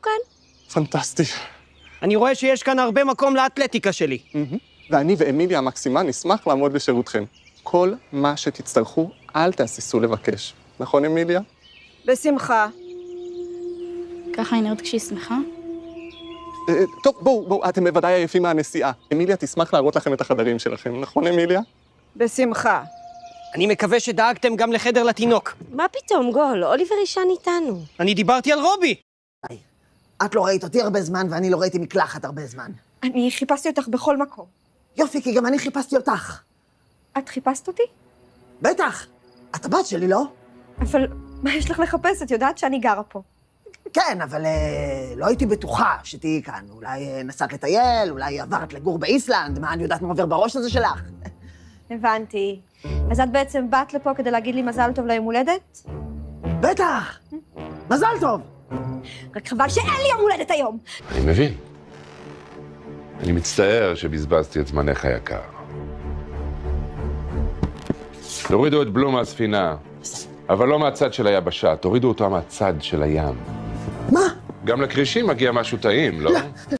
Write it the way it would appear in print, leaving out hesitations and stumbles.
כאן? פנטסטי. אני רואה שיש כאן הרבה מקום לאתלטיקה שלי. ואני ואמיליה המקסימה נשמח לעמוד לשירותכם. כל מה שתצטרכו, אל תהססו לבקש. נכון, אמיליה? בשמחה. ככה היא נראית כשהיא שמחה? טוב, בואו, אתם בוודאי עייפים מהנסיעה. אמיליה תשמח להראות לכם את החדרים שלכם, נכון, אמיליה? בשמחה. אני מקווה שדאגתם גם לחדר לתינוק. מה פתאום, גול? אוליבר ישן איתנו. אני דיברתי על רובי. את לא ראית אותי הרבה זמן, ואני לא ראיתי מקלחת הרבה זמן. אני חיפשתי אותך בכל מקום. יופי, כי גם אני חיפשתי אותך. את חיפשת אותי? בטח. את הבת שלי, לא? אבל מה יש לך לחפש? את יודעת שאני גרה פה. כן, אבל לא הייתי בטוחה שתהיי כאן. אולי נסעת לטייל, אולי עברת לגור באיסלנד, מה אני יודעת מה עובר בראש הזה שלך? הבנתי. אז את בעצם באת לפה כדי להגיד לי מזל טוב ליום הולדת? בטח. מזל טוב. רק חבל שאין לי יום הולדת היום. אני מבין. אני מצטער שבזבזתי את זמנך היקר. תורידו את בלום מהספינה, אבל לא מהצד של היבשה, תורידו אותו מהצד של הים. מה? גם לקרישים מגיע משהו טעים, לא?